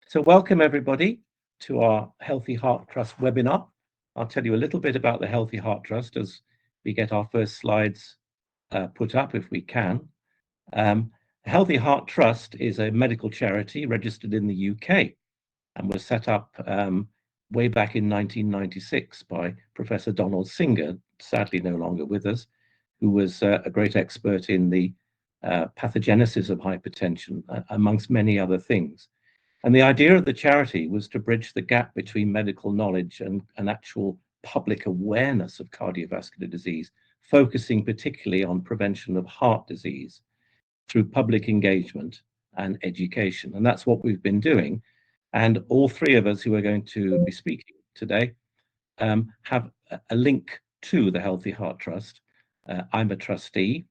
So welcome everybody to our Healthy Heart Trust webinar. I'll tell you a little bit about the Healthy Heart Trust as we get our first slides put up if we can. Healthy Heart Trust is a medical charity registered in the UK and was set up way back in 1996 by Professor Donald Singer, sadly no longer with us, who was a great expert in the pathogenesis of hypertension, amongst many other things. And the idea of the charity was to bridge the gap between medical knowledge and actual public awareness of cardiovascular disease, focusing particularly on prevention of heart disease through public engagement and education. And that's what we've been doing. And all three of us who are going to be speaking today have a link to the Healthy Heart Trust. I'm a trustee.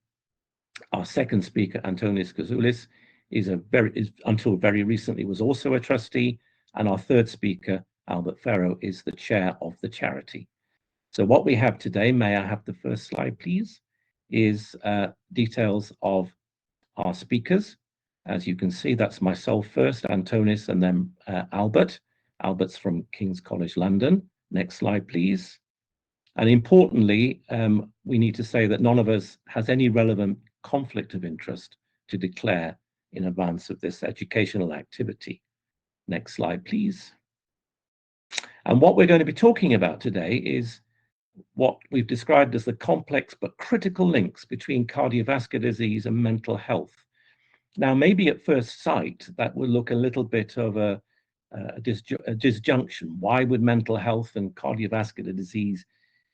Our second speaker, Antonis Kazoulis, is until very recently was also a trustee, and our third speaker, Albert Ferro, is the chair of the charity. So what we have today, may I have the first slide, please, is details of our speakers. As you can see, that's myself first, Antonis, and then Albert. Albert's from King's College London. Next slide, please. And importantly, we need to say that none of us has any relevant conflict of interest to declare in advance of this educational activity. Next slide, please. And what we're going to be talking about today is what we've described as the complex but critical links between cardiovascular disease and mental health. Now, maybe at first sight, that will look a little bit of a disjunction. Why would mental health and cardiovascular disease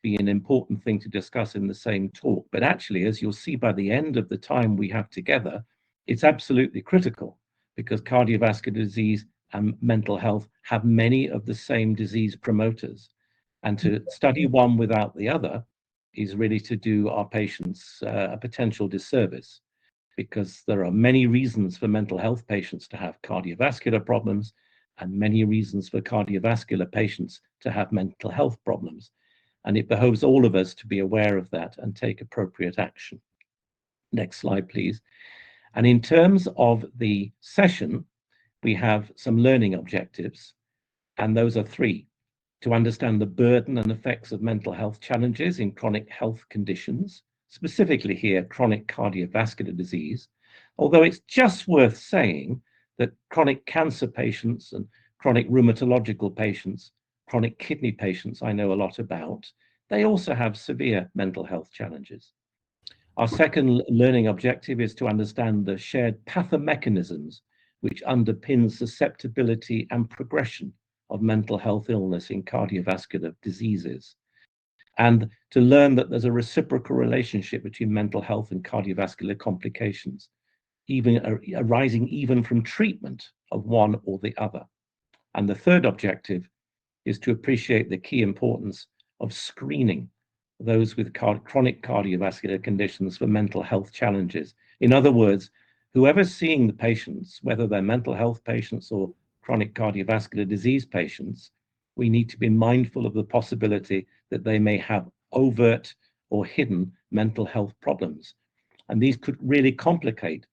be an important thing to discuss in the same talk? But actually, as you'll see by the end of the time we have together, it's absolutely critical, because cardiovascular disease and mental health have many of the same disease promoters. And to study one without the other is really to do our patients a potential disservice, because there are many reasons for mental health patients to have cardiovascular problems and many reasons for cardiovascular patients to have mental health problems. And it behoves all of us to be aware of that and take appropriate action. Next slide, please. And in terms of the session, we have some learning objectives, and those are three: to understand the burden and effects of mental health challenges in chronic health conditions, specifically here, chronic cardiovascular disease, although it's just worth saying that chronic cancer patients and chronic rheumatological patients, chronic kidney patients I know a lot about, they also have severe mental health challenges. Our second learning objective is to understand the shared pathomechanisms which underpin susceptibility and progression of mental health illness in cardiovascular diseases, and to learn that there's a reciprocal relationship between mental health and cardiovascular complications, even arising even from treatment of one or the other. And the third objective is to appreciate the key importance of screening those with chronic cardiovascular conditions for mental health challenges. In other words, whoever's seeing the patients, whether they're mental health patients or chronic cardiovascular disease patients, we need to be mindful of the possibility that they may have overt or hidden mental health problems. And these could really complicate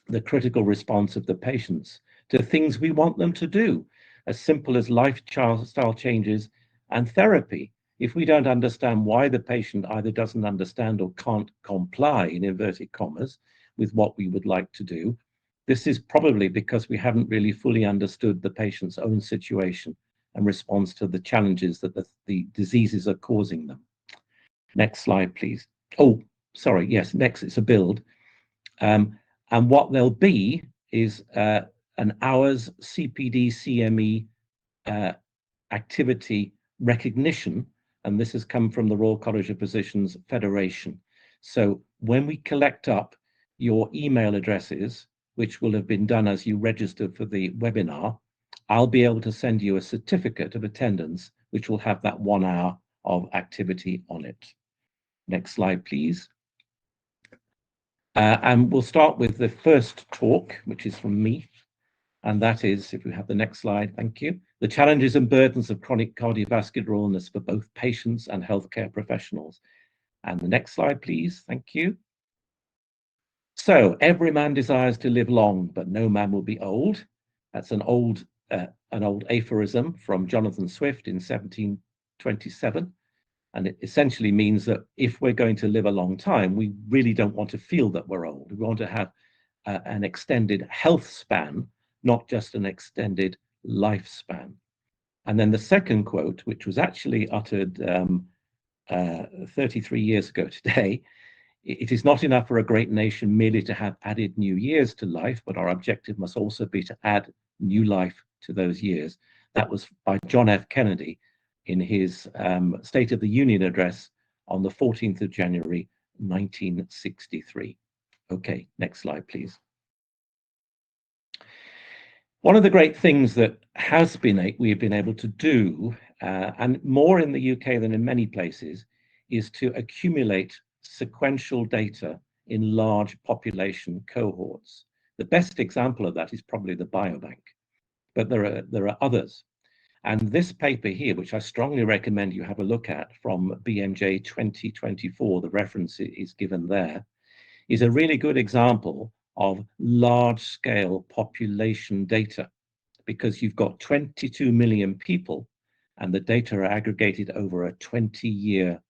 the critical response of the patients to things we want them to do, as simple as lifestyle changes and therapy. If we don't understand why the patient either doesn't understand or can't comply, in inverted commas, with what we would like to do, this is probably because we haven't really fully understood the patient's own situation and response to the challenges that the diseases are causing them. Next slide, please. Oh, sorry, yes, next, it's a build. And what there'll be is an hour's CPD CME activity recognition, and this has come from the Royal College of Physicians Federation. So when we collect up your email addresses, which will have been done as you registered for the webinar, I'll be able to send you a certificate of attendance, which will have that 1 hour of activity on it. Next slide, please. And we'll start with the first talk, which is from me. And that is, if we have the next slide, thank you, the challenges and burdens of chronic cardiovascular illness for both patients and healthcare professionals. And the next slide, please, thank you. So, every man desires to live long, but no man will be old. That's an old an old aphorism from Jonathan Swift in 1727. And it essentially means that if we're going to live a long time, we really don't want to feel that we're old. We want to have an extended health span, not just an extended lifespan. And then the second quote, which was actually uttered 33 years ago today, it is not enough for a great nation merely to have added new years to life, but our objective must also be to add new life to those years. That was by John F. Kennedy in his State of the Union address on the 14th of January, 1963. Okay, next slide, please. One of the great things that we've been able to do, and more in the UK than in many places, is to accumulate sequential data in large population cohorts. The best example of that is probably the biobank, but there are others. And this paper here, which I strongly recommend you have a look at, from BMJ 2024, the reference is given there, is a really good example of large-scale population data, because you've got 22 million people and the data are aggregated over a 20-year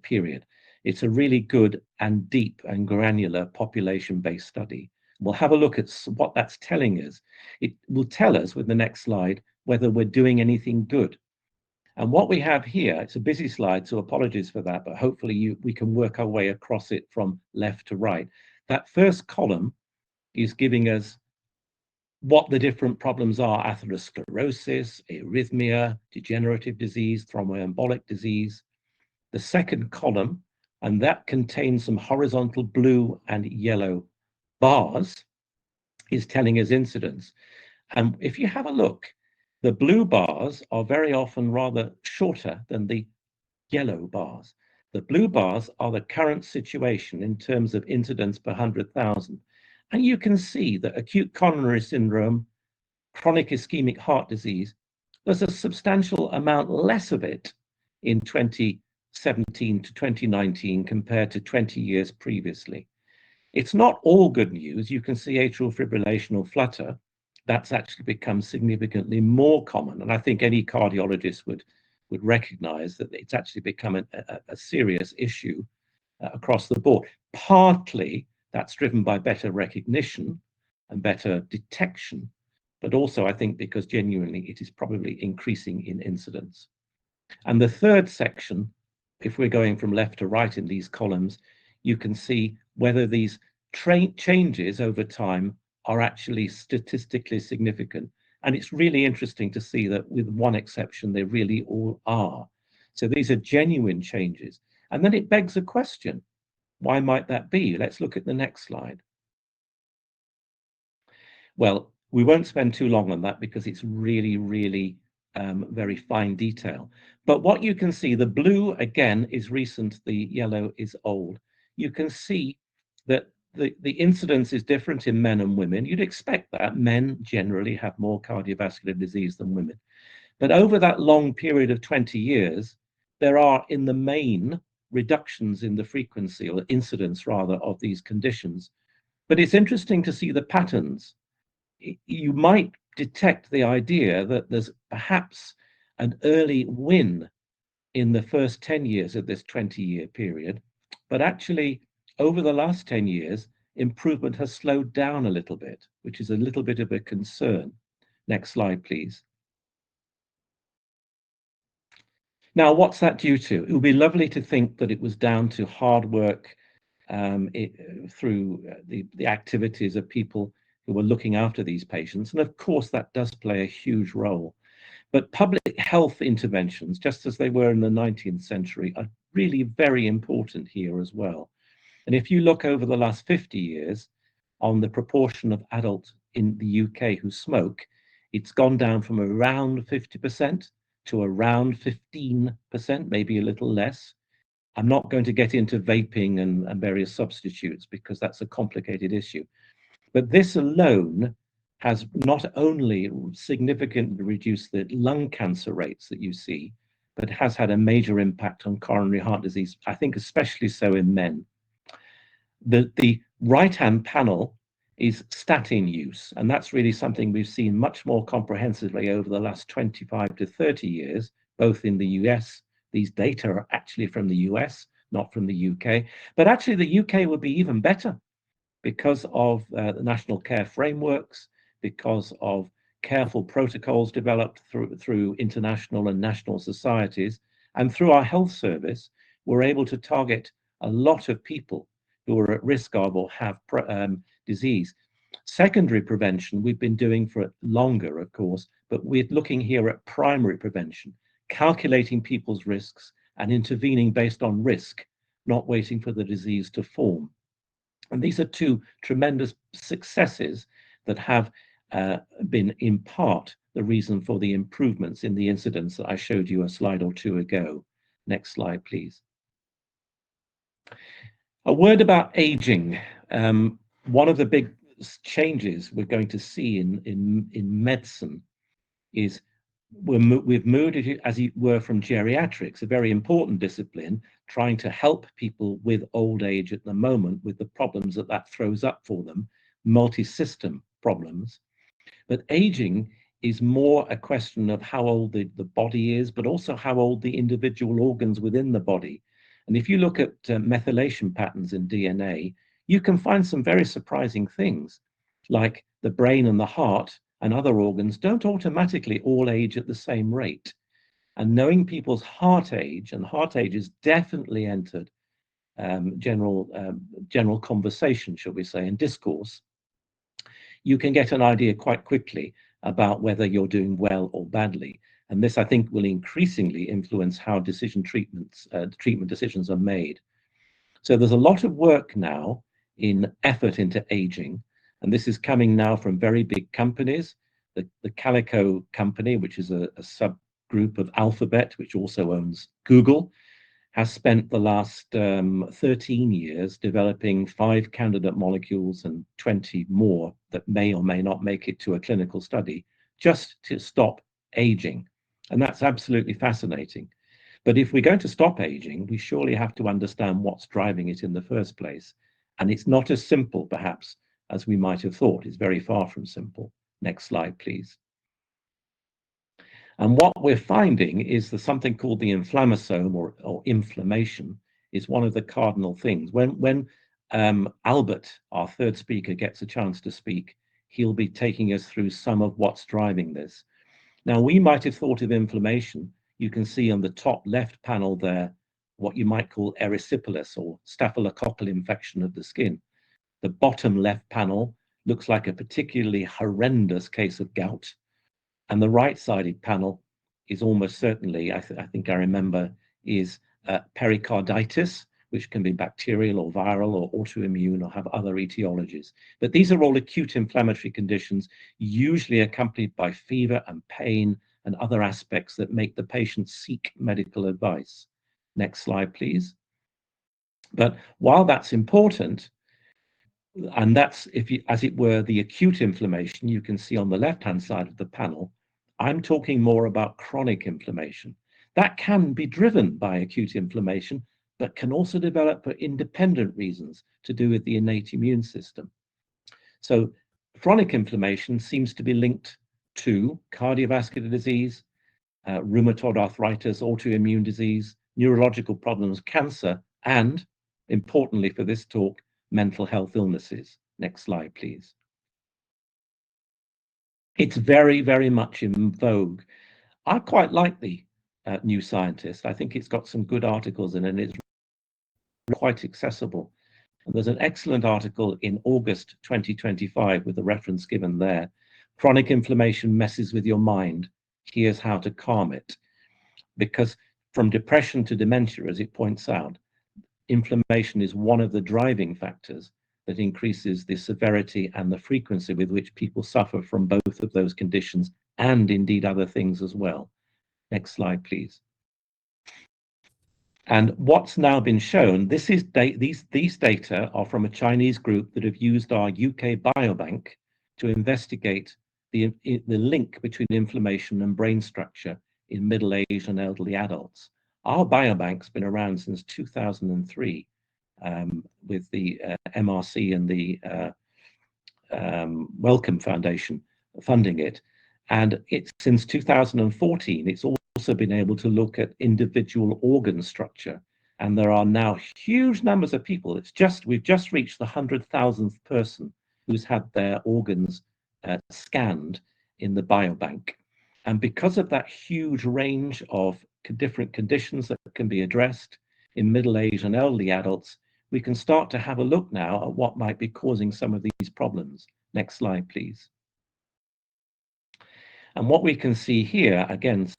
period. It's a really good and deep and granular population-based study. We'll have a look at what that's telling us. It will tell us with the next slide whether we're doing anything good. And what we have here, it's a busy slide, so apologies for that, but hopefully we can work our way across it from left to right. That first column is giving us what the different problems are: atherosclerosis, arrhythmia, degenerative disease, thromboembolic disease. The second column, and that contains some horizontal blue and yellow bars, is telling us incidence. And if you have a look, the blue bars are very often rather shorter than the yellow bars. The blue bars are the current situation in terms of incidence per 100,000. And you can see that acute coronary syndrome, chronic ischemic heart disease, there's a substantial amount less of it in 2017 to 2019 compared to 20 years previously. It's not all good news. You can see atrial fibrillation or flutter. That's actually become significantly more common. And I think any cardiologist would recognize that it's actually become a serious issue across the board. Partly that's driven by better recognition and better detection, but also I think because genuinely it is probably increasing in incidence. And the third section, if we're going from left to right in these columns, you can see whether these changes over time are actually statistically significant. And it's really interesting to see that with one exception, they really all are. So these are genuine changes. And then it begs a question, why might that be? Let's look at the next slide. Well, we won't spend too long on that because it's really, really very fine detail. But what you can see, the blue again is recent, the yellow is old. You can see that the incidence is different in men and women. You'd expect that. Men generally have more cardiovascular disease than women. But over that long period of 20 years, there are in the main reductions in the frequency, or incidence rather, of these conditions. But it's interesting to see the patterns. You might detect the idea that there's perhaps an early win in the first 10 years of this 20-year period, but actually over the last 10 years, improvement has slowed down a little bit, which is a little bit of a concern. Next slide, please. Now, what's that due to? It would be lovely to think that it was down to hard work through the activities of people who were looking after these patients. And of course, that does play a huge role. But public health interventions, just as they were in the 19th century, are really very important here as well. And if you look over the last 50 years on the proportion of adults in the UK who smoke, it's gone down from around 50% to around 15%, maybe a little less. I'm not going to get into vaping and various substitutes because that's a complicated issue. But this alone has not only significantly reduced the lung cancer rates that you see, but has had a major impact on coronary heart disease, I think especially so in men. The right-hand panel is statin use. And that's really something we've seen much more comprehensively over the last 25 to 30 years, both in the US. These data are actually from the US, not from the UK. But actually, the UK would be even better because of the national care frameworks, because of careful protocols developed through international and national societies, and through our health service, we're able to target a lot of people who are at risk of or have disease. Secondary prevention we've been doing for longer, of course, but we're looking here at primary prevention, calculating people's risks and intervening based on risk, not waiting for the disease to form. And these are two tremendous successes that have been in part the reason for the improvements in the incidence that I showed you a slide or two ago. Next slide, please. A word about aging. One of the big changes we're going to see in medicine is we've moved, as it were, from geriatrics, a very important discipline, trying to help people with old age at the moment with the problems that that throws up for them, multi-system problems. But aging is more a question of how old the body is, but also how old the individual organs within the body. And if you look at methylation patterns in DNA, you can find some very surprising things, like the brain and the heart and other organs don't automatically all age at the same rate. And knowing people's heart age, and heart age is definitely entered general conversation, shall we say, and discourse, you can get an idea quite quickly about whether you're doing well or badly. And this, I think, will increasingly influence how treatment decisions are made. So there's a lot of work now in effort into aging, and this is coming now from very big companies. The Calico company, which is a subgroup of Alphabet, which also owns Google, has spent the last 13 years developing 5 candidate molecules and 20 more that may or may not make it to a clinical study just to stop aging. And that's absolutely fascinating. But if we're going to stop aging, we surely have to understand what's driving it in the first place. And it's not as simple, perhaps, as we might have thought. It's very far from simple. Next slide, please. And what we're finding is that something called the inflammasome or inflammation is one of the cardinal things. When Albert, our third speaker, gets a chance to speak, he'll be taking us through some of what's driving this. Now, we might have thought of inflammation. You can see on the top left panel there what you might call erysipelas or staphylococcal infection of the skin. The bottom left panel looks like a particularly horrendous case of gout. And the right-sided panel is almost certainly, I think I remember, is pericarditis, which can be bacterial or viral or autoimmune or have other etiologies. But these are all acute inflammatory conditions, usually accompanied by fever and pain and other aspects that make the patient seek medical advice. Next slide, please. But while that's important, and that's, if you, as it were, the acute inflammation you can see on the left-hand side of the panel, I'm talking more about chronic inflammation. That can be driven by acute inflammation, but can also develop for independent reasons to do with the innate immune system. So chronic inflammation seems to be linked to cardiovascular disease, rheumatoid arthritis, autoimmune disease, neurological problems, cancer, and, importantly for this talk, mental health illnesses. Next slide, please. It's very, very much in vogue. I quite like the New Scientist. I think it's got some good articles in it, and it's quite accessible. And there's an excellent article in August 2025 with a reference given there. Chronic inflammation messes with your mind. Here's how to calm it. Because from depression to dementia, as it points out, inflammation is one of the driving factors that increases the severity and the frequency with which people suffer from both of those conditions and indeed other things as well. Next slide, please. And what's now been shown, this is these data are from a Chinese group that have used our UK biobank to investigate the link between inflammation and brain structure in middle-aged and elderly adults. Our biobank's been around since 2003 with the MRC and the Wellcome Foundation funding it. And it's since 2014, it's also been able to look at individual organ structure. And there are now huge numbers of people. We've just reached the 100,000th person who's had their organs scanned in the biobank. And because of that huge range of different conditions that can be addressed in middle-aged and elderly adults, we can start to have a look now at what might be causing some of these problems. Next slide, please. And what we can see here, again,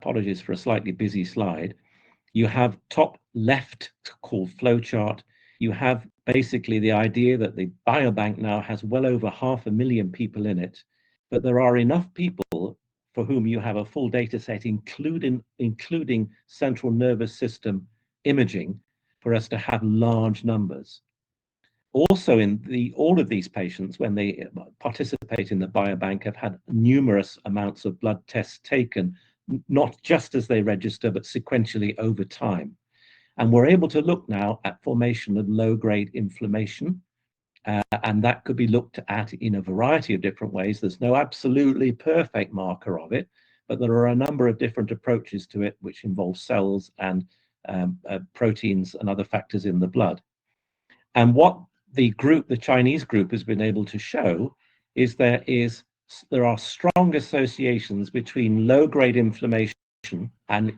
apologies for a slightly busy slide, you have top left called flowchart. You have basically the idea that the biobank now has well over 500,000 people in it, but there are enough people for whom you have a full data set, including central nervous system imaging, for us to have large numbers. Also, all of these patients, when they participate in the biobank, have had numerous amounts of blood tests taken, not just as they register, but sequentially over time. And we're able to look now at formation of low-grade inflammation, and that could be looked at in a variety of different ways. There's no absolutely perfect marker of it, but there are a number of different approaches to it, which involve cells and proteins and other factors in the blood. And what the Chinese group has been able to show is there are strong associations between low-grade inflammation and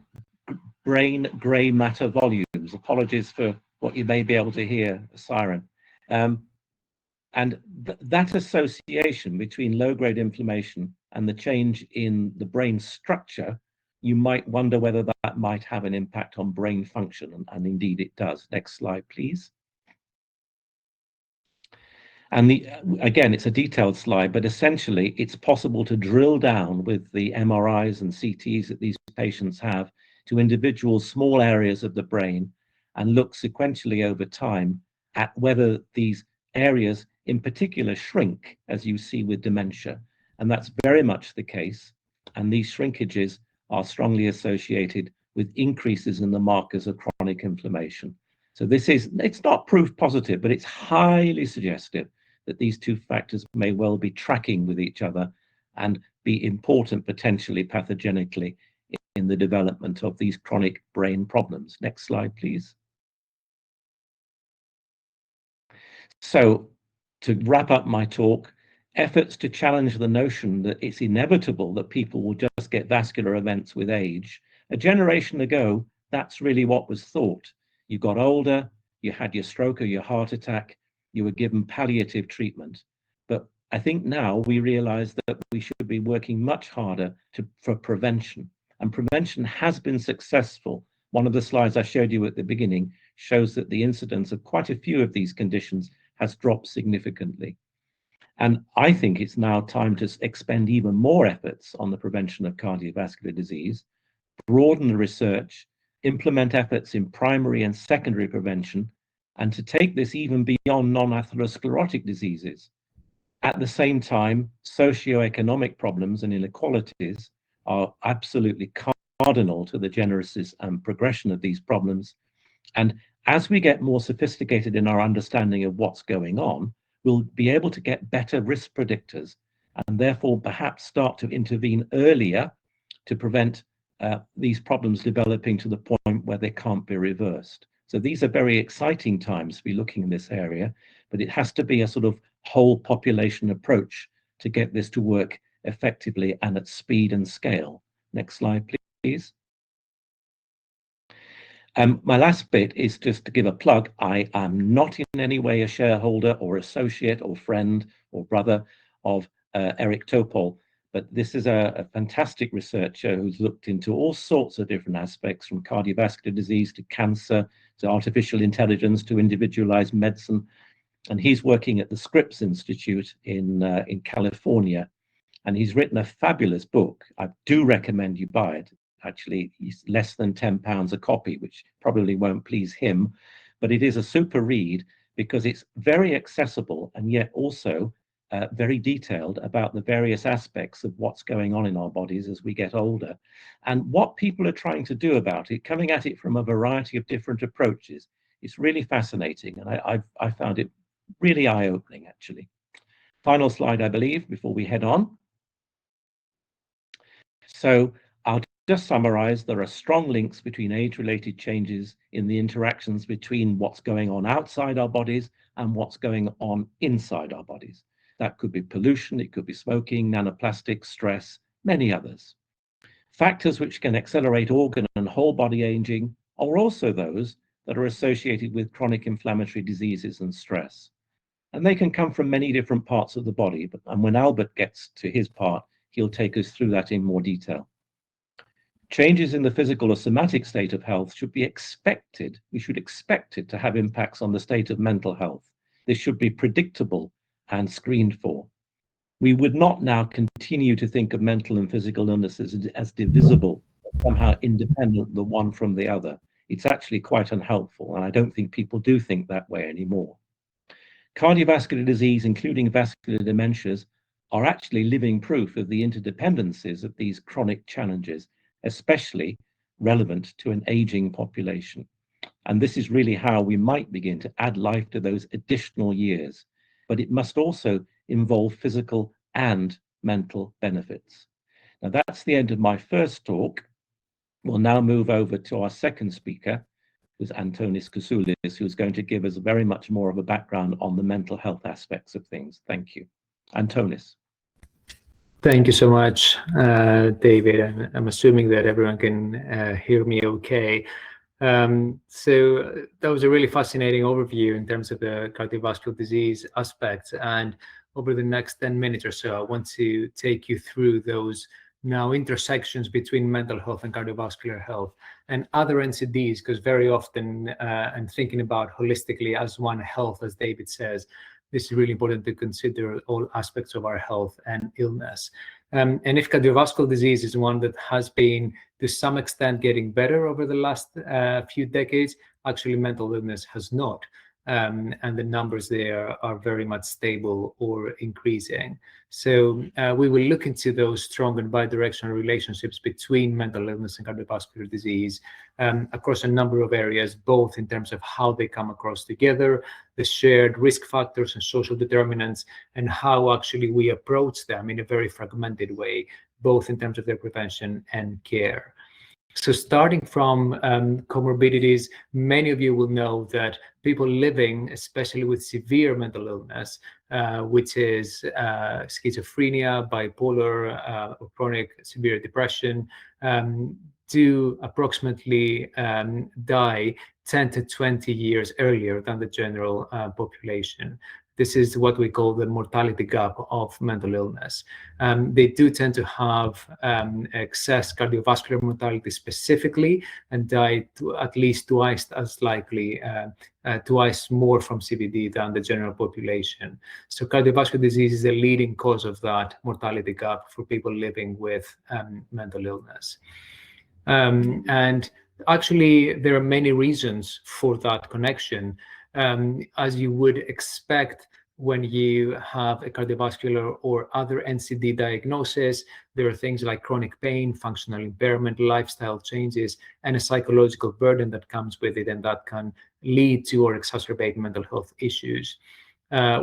brain gray matter volumes. Apologies for what you may be able to hear, a siren. And that association between low-grade inflammation and the change in the brain structure, you might wonder whether that might have an impact on brain function, and indeed it does. Next slide, please. And again, it's a detailed slide, but essentially it's possible to drill down with the MRIs and CTs that these patients have to individual small areas of the brain and look sequentially over time at whether these areas in particular shrink, as you see with dementia. And that's very much the case. And these shrinkages are strongly associated with increases in the markers of chronic inflammation. So it's not proof positive, but it's highly suggestive that these two factors may well be tracking with each other and be important potentially pathogenically in the development of these chronic brain problems. Next slide, please. So to wrap up my talk, efforts to challenge the notion that it's inevitable that people will just get vascular events with age. A generation ago, that's really what was thought. You got older, you had your stroke or your heart attack, you were given palliative treatment. But I think now we realize that we should be working much harder for prevention. And prevention has been successful. One of the slides I showed you at the beginning shows that the incidence of quite a few of these conditions has dropped significantly. And I think it's now time to expend even more efforts on the prevention of cardiovascular disease, broaden the research, implement efforts in primary and secondary prevention, and to take this even beyond non-atherosclerotic diseases. At the same time, socioeconomic problems and inequalities are absolutely cardinal to the genesis and progression of these problems. And as we get more sophisticated in our understanding of what's going on, we'll be able to get better risk predictors and therefore perhaps start to intervene earlier to prevent these problems developing to the point where they can't be reversed. So these are very exciting times to be looking in this area, but it has to be a sort of whole population approach to get this to work effectively and at speed and scale. Next slide, please. My last bit is just to give a plug. I am not in any way a shareholder or associate or friend or brother of Eric Topol, but this is a fantastic researcher who's looked into all sorts of different aspects, from cardiovascular disease to cancer, to artificial intelligence, to individualized medicine. And he's working at the Scripps Institute in California. And he's written a fabulous book. I do recommend you buy it. Actually, it's less than £10 a copy, which probably won't please him, but it is a super read because it's very accessible and yet also very detailed about the various aspects of what's going on in our bodies as we get older and what people are trying to do about it, coming at it from a variety of different approaches. It's really fascinating, and I found it really eye-opening, actually. Final slide, I believe, before we head on. So I'll just summarize, there are strong links between age-related changes in the interactions between what's going on outside our bodies and what's going on inside our bodies. That could be pollution, it could be smoking, nanoplastics, stress, many others. Factors which can accelerate organ and whole body aging are also those that are associated with chronic inflammatory diseases and stress. And they can come from many different parts of the body. And when Albert gets to his part, he'll take us through that in more detail. Changes in the physical or somatic state of health should be expected. We should expect it to have impacts on the state of mental health. This should be predictable and screened for. We would not now continue to think of mental and physical illnesses as divisible, somehow independent the one from the other. It's actually quite unhelpful, and I don't think people do think that way anymore. Cardiovascular disease, including vascular dementias, are actually living proof of the interdependencies of these chronic challenges, especially relevant to an aging population. And this is really how we might begin to add life to those additional years. But it must also involve physical and mental benefits. Now that's the end of my first talk. We'll now move over to our second speaker, who's Antonis Kasoulis, who's going to give us very much more of a background on the mental health aspects of things. Thank you. Antonis. Thank you so much, David. I'm assuming that everyone can hear me okay. So that was a really fascinating overview in terms of the cardiovascular disease aspects. And over the next 10 minutes or so, I want to take you through those now intersections between mental health and cardiovascular health and other NCDs, because very often I'm thinking about holistically as one health, as David says. This is really important to consider all aspects of our health and illness. And if cardiovascular disease is one that has been to some extent getting better over the last few decades, actually mental illness has not. And the numbers there are very much stable or increasing. So we will look into those strong and bidirectional relationships between mental illness and cardiovascular disease across a number of areas, both in terms of how they come across together, the shared risk factors and social determinants, and how actually we approach them in a very fragmented way, both in terms of their prevention and care. So starting from comorbidities, many of you will know that people living, especially with severe mental illness, which is schizophrenia, bipolar, or chronic severe depression, do approximately die 10 to 20 years earlier than the general population. This is what we call the mortality gap of mental illness. They do tend to have excess cardiovascular mortality specifically and die at least twice as likely, twice more from CVD than the general population. So cardiovascular disease is the leading cause of that mortality gap for people living with mental illness. And actually, there are many reasons for that connection. As you would expect when you have a cardiovascular or other NCD diagnosis, there are things like chronic pain, functional impairment, lifestyle changes, and a psychological burden that comes with it, and that can lead to or exacerbate mental health issues.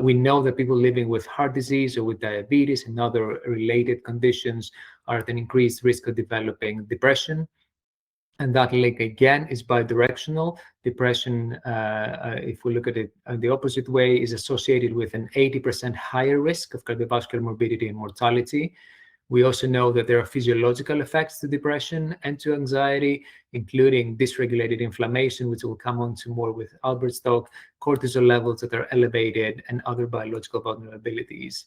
We know that people living with heart disease or with diabetes and other related conditions are at an increased risk of developing depression. And that link, again, is bidirectional. Depression, if we look at it the opposite way, is associated with an 80% higher risk of cardiovascular morbidity and mortality. We also know that there are physiological effects to depression and to anxiety, including dysregulated inflammation, which we'll come on to more with Albert's talk, cortisol levels that are elevated, and other biological vulnerabilities.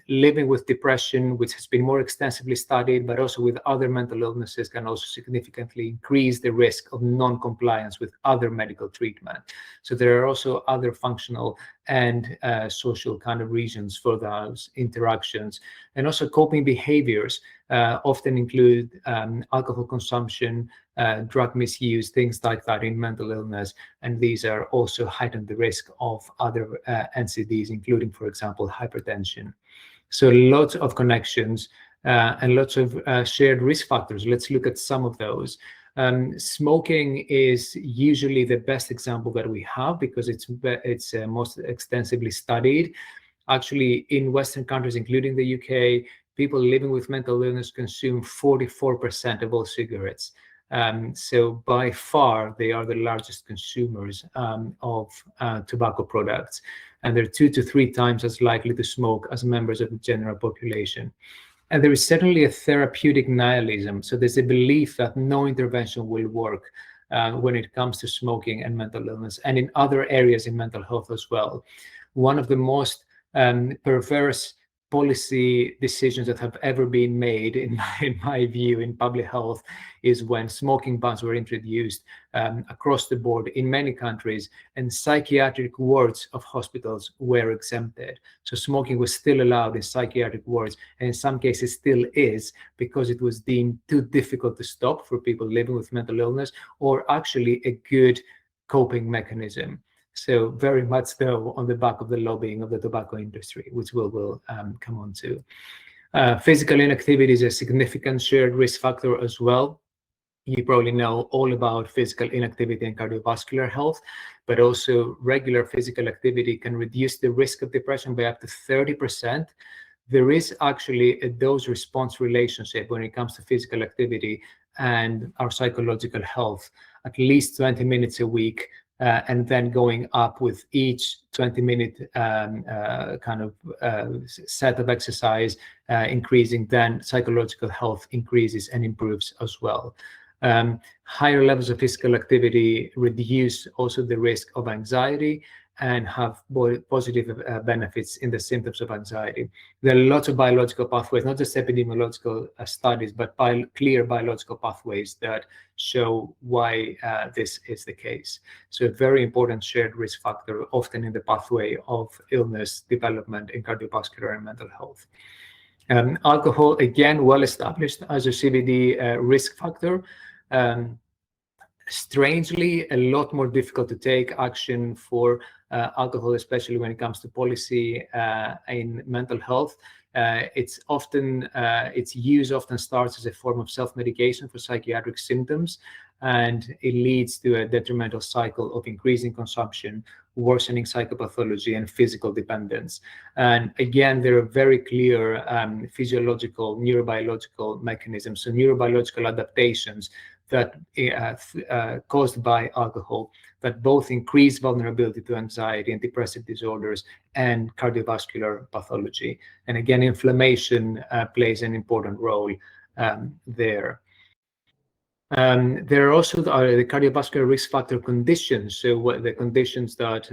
Living with depression, which has been more extensively studied, but also with other mental illnesses, can also significantly increase the risk of non-compliance with other medical treatment. So there are also other functional and social kind of reasons for those interactions. And also coping behaviors often include alcohol consumption, drug misuse, things like that in mental illness. And these are also heighten the risk of other NCDs, including, for example, hypertension. So lots of connections and lots of shared risk factors. Let's look at some of those. Smoking is usually the best example that we have because it's most extensively studied. Actually, in Western countries, including the UK, people living with mental illness consume 44% of all cigarettes. So by far, they are the largest consumers of tobacco products, and they're 2 to 3 times as likely to smoke as members of the general population. And there is certainly a therapeutic nihilism. So there's a belief that no intervention will work when it comes to smoking and mental illness, and in other areas in mental health as well. One of the most perverse policy decisions that have ever been made, in my view, in public health, is when smoking bans were introduced across the board in many countries, and psychiatric wards of hospitals were exempted. So smoking was still allowed in psychiatric wards, and in some cases still is, because it was deemed too difficult to stop for people living with mental illness, or actually a good coping mechanism. So very much though on the back of the lobbying of the tobacco industry, which we'll come on to. Physical inactivity is a significant shared risk factor as well. You probably know all about physical inactivity and cardiovascular health, but also regular physical activity can reduce the risk of depression by up to 30%. There is actually a dose-response relationship when it comes to physical activity and our psychological health. At least 20 minutes a week, and then going up with each 20-minute set of exercise, increasing, then psychological health increases and improves as well. Higher levels of physical activity reduce also the risk of anxiety and have positive benefits in the symptoms of anxiety. There are lots of biological pathways, not just epidemiological studies, but clear biological pathways that show why this is the case. So a very important shared risk factor, often in the pathway of illness development in cardiovascular and mental health. Alcohol, again, well established as a CVD risk factor. Strangely, a lot more difficult to take action for alcohol, especially when it comes to policy in mental health. Its use often starts as a form of self-medication for psychiatric symptoms, and it leads to a detrimental cycle of increasing consumption, worsening psychopathology, and physical dependence. And again, there are very clear physiological, neurobiological mechanisms, so neurobiological adaptations that caused by alcohol that both increase vulnerability to anxiety and depressive disorders and cardiovascular pathology. And again, inflammation plays an important role there. There are also the cardiovascular risk factor conditions, so what the conditions that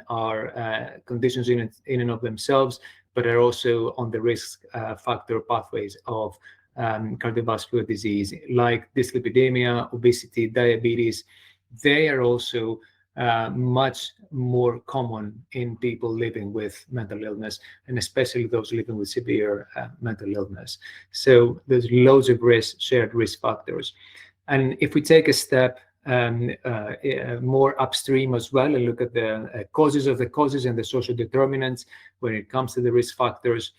are conditions in and of themselves, but are also on the risk factor pathways of cardiovascular disease, like dyslipidemia, obesity, diabetes. They are also much more common in people living with mental illness, and especially those living with severe mental illness. So there's loads of shared risk factors. And if we take a step more upstream as well and look at the causes of the causes and the social determinants when it comes to the risk factors,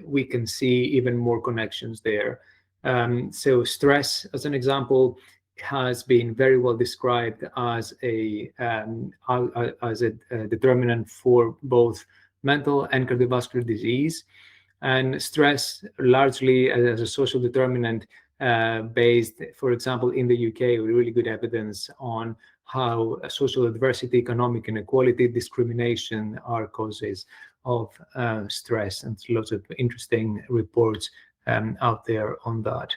we can see even more connections there. So stress, as an example, has been very well described as a determinant for both mental and cardiovascular disease. And stress, largely as a social determinant, based, for example, in the UK, with really good evidence on how social adversity, economic inequality, discrimination are causes of stress, and lots of interesting reports out there on that.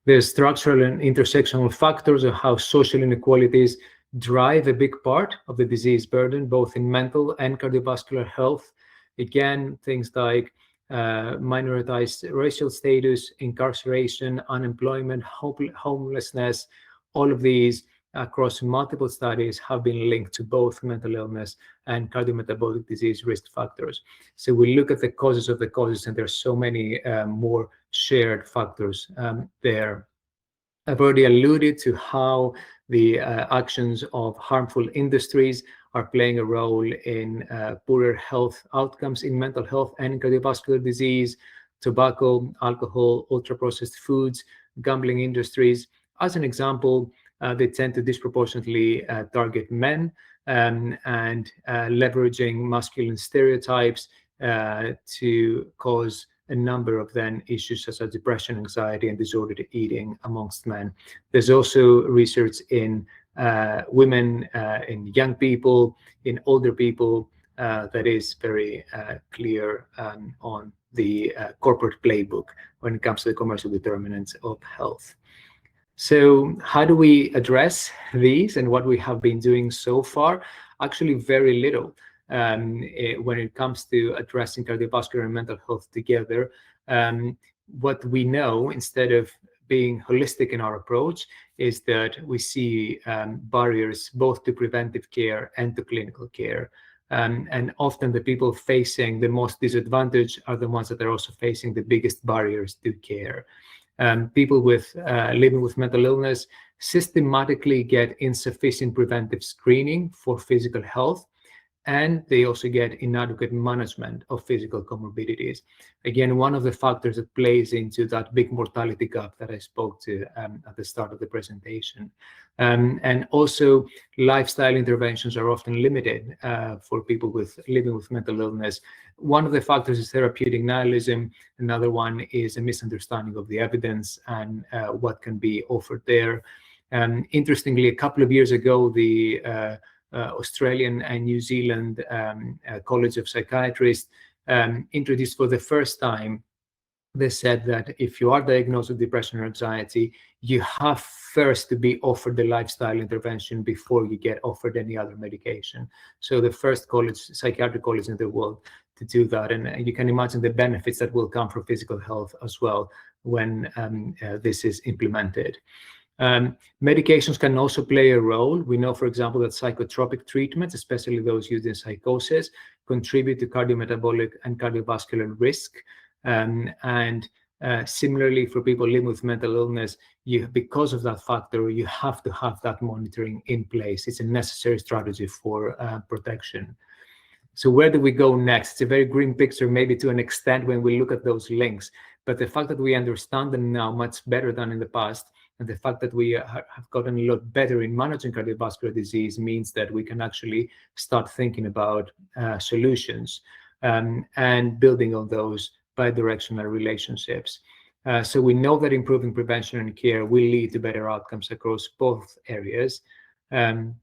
There's structural and intersectional factors of how social inequalities drive a big part of the disease burden, both in mental and cardiovascular health. Again, things like minoritized racial status, incarceration, unemployment, homelessness, all of these across multiple studies have been linked to both mental illness and cardiometabolic disease risk factors. So we look at the causes of the causes, and there's so many more shared factors there. I've already alluded to how the actions of harmful industries are playing a role in poorer health outcomes in mental health and cardiovascular disease. Tobacco, alcohol, ultra-processed foods, gambling industries. As an example, they tend to disproportionately target men and leveraging masculine stereotypes to cause a number of then issues such as depression, anxiety, and disordered eating amongst men. There's also research in women, in young people, in older people, that is very clear on the corporate playbook when it comes to the commercial determinants of health. So how do we address these, and what we have been doing so far? Actually, very little. When it comes to addressing cardiovascular and mental health together. What we know, instead of being holistic in our approach, is that we see barriers both to preventive care and to clinical care. And often the people facing the most disadvantage are the ones that are also facing the biggest barriers to care. People with living with mental illness systematically get insufficient preventive screening for physical health, and they also get inadequate management of physical comorbidities. Again, one of the factors that plays into that big mortality gap that I spoke to at the start of the presentation. And also, lifestyle interventions are often limited for people living with mental illness. One of the factors is therapeutic nihilism. Another one is a misunderstanding of the evidence and what can be offered there. Interestingly, a couple of years ago, the Australian and New Zealand College of Psychiatrists introduced for the first time, they said that if you are diagnosed with depression or anxiety, you have first to be offered the lifestyle intervention before you get offered any other medication. So the first psychiatric college in the world to do that. And you can imagine the benefits that will come from physical health as well when this is implemented. Medications can also play a role. We know, for example, that psychotropic treatments, especially those used in psychosis, contribute to cardiometabolic and cardiovascular risk. Similarly, for people living with mental illness, because of that factor, you have to have that monitoring in place. It's a necessary strategy for protection. So where do we go next? It's a very grim picture, maybe to an extent, when we look at those links. But the fact that we understand them now much better than in the past, and the fact that we have gotten a lot better in managing cardiovascular disease, means that we can actually start thinking about solutions and building on those bidirectional relationships. So we know that improving prevention and care will lead to better outcomes across both areas. Some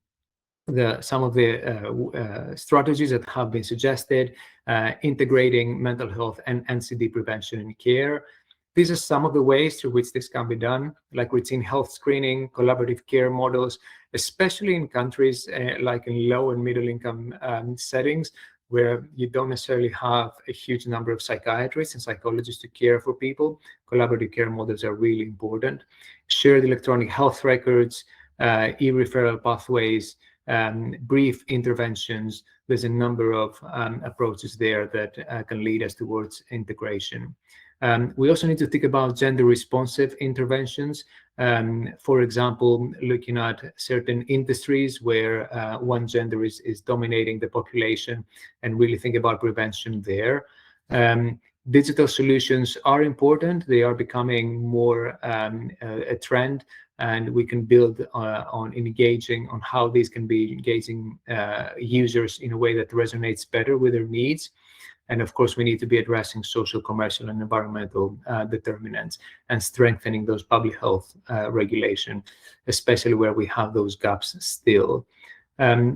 of the strategies that have been suggested, integrating mental health and NCD prevention and care. These are some of the ways through which this can be done, like routine health screening, collaborative care models, especially in countries like in low and middle income settings, where you don't necessarily have a huge number of psychiatrists and psychologists to care for people. Collaborative care models are really important. Shared electronic health records, e-referral pathways, brief interventions. There's a number of approaches there that can lead us towards integration. We also need to think about gender-responsive interventions. For example, looking at certain industries where one gender is dominating the population, and really think about prevention there. Digital solutions are important. They are becoming more a trend, and we can build on engaging on how these can be engaging users in a way that resonates better with their needs. And of course, we need to be addressing social, commercial, and environmental determinants, and strengthening those public health regulation, especially where we have those gaps still.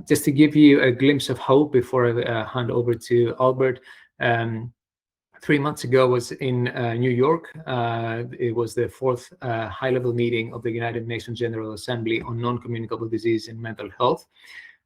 Just to give you a glimpse of hope before I hand over to Albert, 3 months ago was in New York. It was the fourth high-level meeting of the United Nations General Assembly on non-communicable disease and mental health.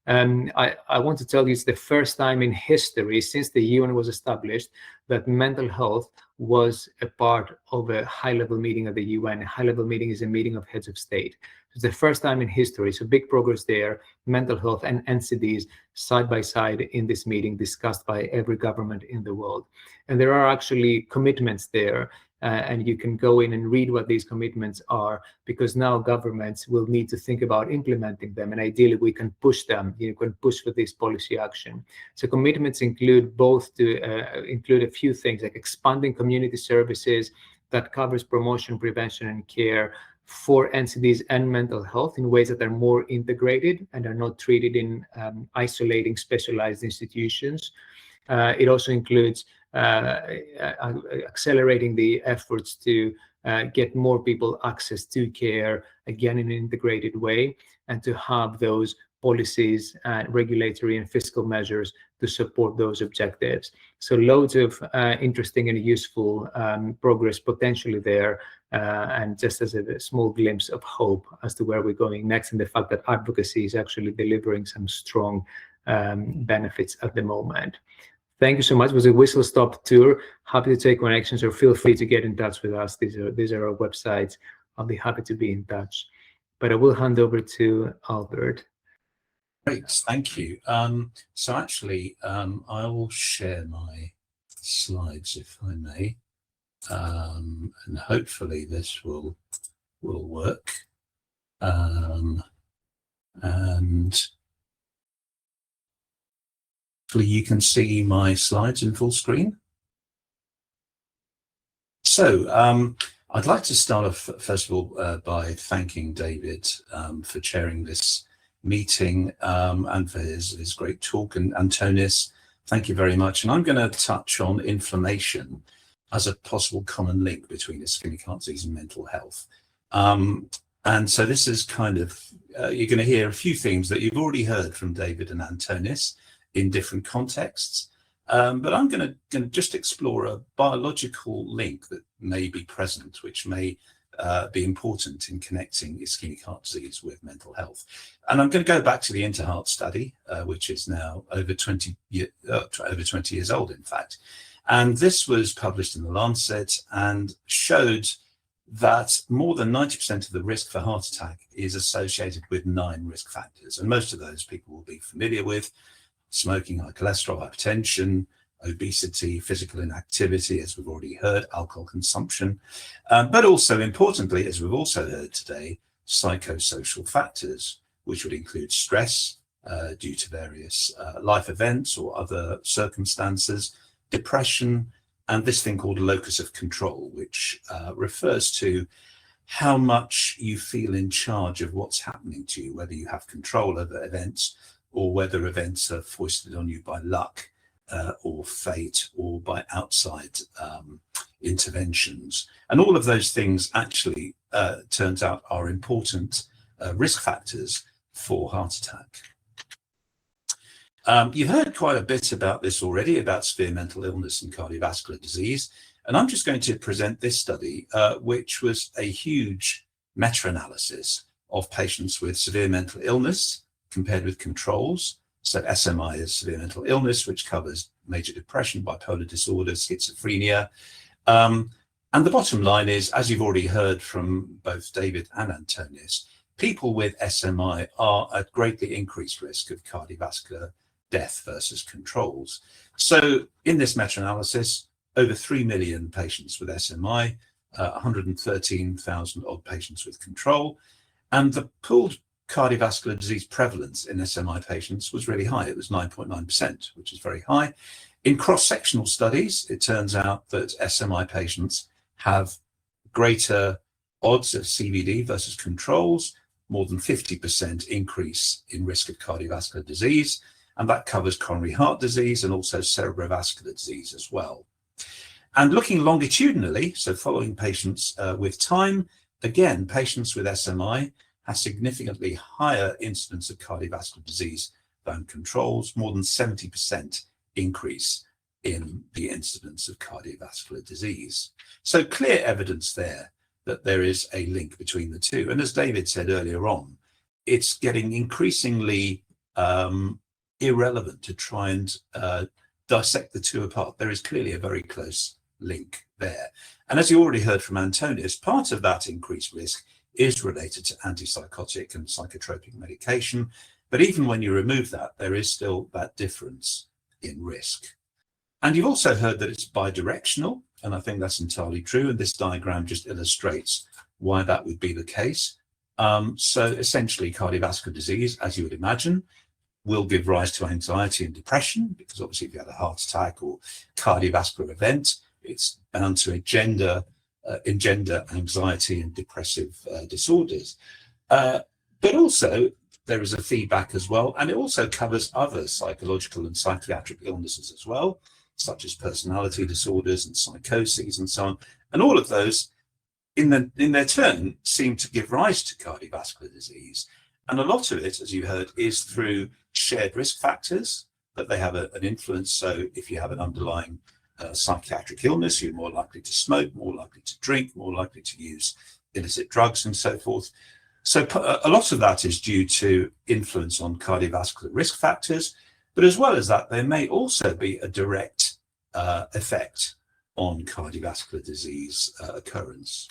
I want to tell you, it's the first time in history since the UN was established that mental health was a part of a high-level meeting at the UN. A high-level meeting is a meeting of heads of state. It's the first time in history, so big progress there. Mental health and NCDs side by side in this meeting, discussed by every government in the world. And there are actually commitments there. And you can go in and read what these commitments are, because now governments will need to think about implementing them, and ideally we can push them. You can push for this policy action. So commitments include include a few things, like expanding community services that covers promotion, prevention, and care for NCDs and mental health in ways that are more integrated and are not treated in isolating specialized institutions. It also includes accelerating the efforts to get more people access to care, again in an integrated way, and to have those policies and regulatory and fiscal measures to support those objectives. So loads of interesting and useful progress potentially there, and just as a small glimpse of hope as to where we're going next, and the fact that advocacy is actually delivering some strong benefits at the moment. Thank you so much. It was a whistle-stop tour. Happy to take connections, or feel free to get in touch with us. These are our websites. I'll be happy to be in touch. But I will hand over to Albert. Great, thank you. So actually, I will share my slides if I may, and hopefully this will work. And hopefully you can see my slides in full screen. So I'd like to start off first of all by thanking David for chairing this meeting and for his great talk, and Antonis, thank you very much. And I'm going to touch on inflammation as a possible common link between ischemic heart disease and mental health. And so this is kind of, you're going to hear a few themes that you've already heard from David and Antonis in different contexts. But I'm going to just explore a biological link that may be present, which may be important in connecting ischemic heart disease with mental health. And I'm going to go back to the InterHeart study, which is now over 20 years old, in fact. And this was published in the Lancet and showed that more than 90% of the risk for heart attack is associated with 9 risk factors. And most of those people will be familiar with: smoking, high cholesterol, hypertension, obesity, physical inactivity, as we've already heard, alcohol consumption, but also importantly, as we've also heard today, psychosocial factors, which would include stress due to various life events or other circumstances, depression, and this thing called locus of control, which refers to how much you feel in charge of what's happening to you, whether you have control over events or whether events are foisted on you by luck or fate or by outside interventions. And all of those things actually turns out are important risk factors for heart attack. You've heard quite a bit about this already, about severe mental illness and cardiovascular disease. And I'm just going to present this study, which was a huge meta-analysis of patients with severe mental illness compared with controls. So SMI is severe mental illness, which covers major depression, bipolar disorder, schizophrenia. And the bottom line is, as you've already heard from both David and Antonis, people with SMI are at greatly increased risk of cardiovascular death versus controls. So in this meta-analysis, over 3 million patients with SMI, 113,000 odd patients with control, and the pooled cardiovascular disease prevalence in SMI patients was really high. It was 9.9%, which is very high. In cross-sectional studies, it turns out that SMI patients have greater odds of CVD versus controls, more than 50% increase in risk of cardiovascular disease, and that covers coronary heart disease and also cerebrovascular disease as well. And looking longitudinally, so following patients with time, again, patients with SMI has significantly higher incidence of cardiovascular disease than controls, more than 70% increase in the incidence of cardiovascular disease. So clear evidence there that there is a link between the two. And as David said earlier on, it's getting increasingly irrelevant to try and dissect the two apart. There is clearly a very close link there. And as you already heard from Antonis, part of that increased risk is related to antipsychotic and psychotropic medication. But even when you remove that, there is still that difference in risk. And you've also heard that it's bidirectional, and I think that's entirely true. And this diagram just illustrates why that would be the case. So essentially, cardiovascular disease, as you would imagine, will give rise to anxiety and depression, because obviously if you had a heart attack or cardiovascular event, it's bound to engender anxiety and depressive disorders. But also there is a feedback as well, and it also covers other psychological and psychiatric illnesses as well, such as personality disorders and psychoses and so on. And all of those, in their turn, seem to give rise to cardiovascular disease. And a lot of it, as you heard, is through shared risk factors, that they have an influence. So if you have an underlying psychiatric illness, you're more likely to smoke, more likely to drink, more likely to use illicit drugs and so forth. So a lot of that is due to influence on cardiovascular risk factors, but as well as that, there may also be a direct effect on cardiovascular disease occurrence.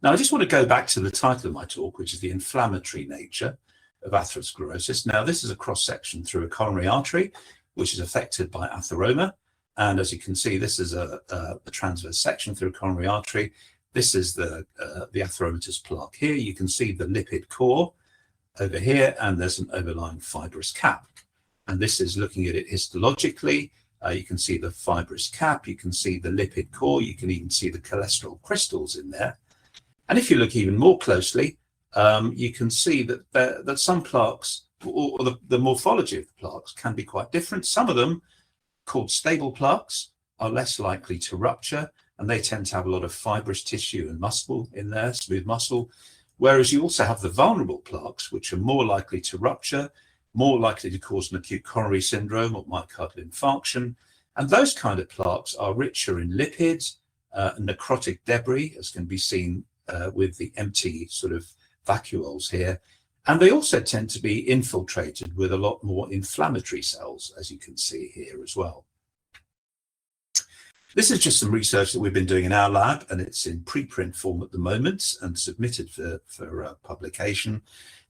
Now, I just want to go back to the title of my talk, which is the inflammatory nature of atherosclerosis. Now, this is a cross-section through a coronary artery, which is affected by atheroma. And as you can see, this is a transverse section through a coronary artery. This is the atheromatous plaque here. You can see the lipid core over here, and there's an overlying fibrous cap. And this is looking at it histologically. You can see the fibrous cap, you can see the lipid core, you can even see the cholesterol crystals in there. And if you look even more closely, you can see that some plaques, or the morphology of the plaques, can be quite different. Some of them, called stable plaques, are less likely to rupture, and they tend to have a lot of fibrous tissue and muscle in there, smooth muscle. Whereas you also have the vulnerable plaques, which are more likely to rupture, more likely to cause an acute coronary syndrome or myocardial infarction. And those kind of plaques are richer in lipids, necrotic debris, as can be seen with the empty sort of vacuoles here. And they also tend to be infiltrated with a lot more inflammatory cells, as you can see here as well. This is just some research that we've been doing in our lab, and it's in preprint form at the moment and submitted for publication.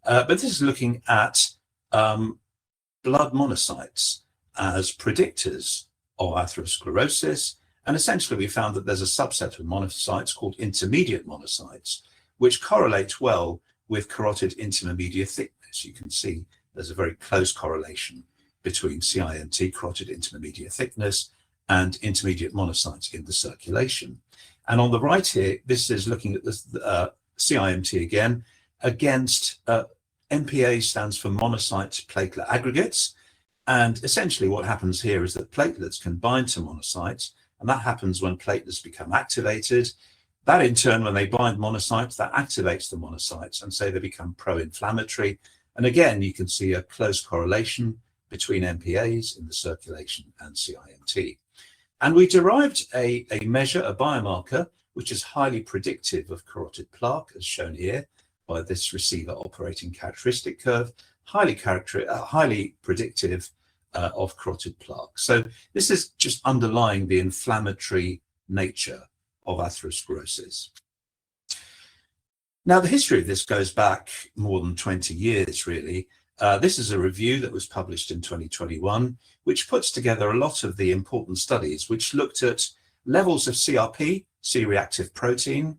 But this is looking at blood monocytes as predictors of atherosclerosis. And essentially, we found that there's a subset of monocytes called intermediate monocytes, which correlate well with carotid intermediate thickness. You can see there's a very close correlation between CIMT, carotid intermediate thickness, and intermediate monocytes in the circulation. And on the right here, this is looking at the CIMT again against MPA stands for monocyte platelet aggregates. And essentially what happens here is that platelets can bind to monocytes, and that happens when platelets become activated. That in turn, when they bind monocytes, that activates the monocytes, and so they become pro-inflammatory. And again, you can see a close correlation between MPAs in the circulation and CIMT. And we derived a measure, a biomarker, which is highly predictive of carotid plaque, as shown here by this receiver operating characteristic curve, highly predictive of carotid plaque. So this is just underlying the inflammatory nature of atherosclerosis. Now, the history of this goes back more than 20 years, really. This is a review that was published in 2021, which puts together a lot of the important studies which looked at levels of CRP, C-reactive protein,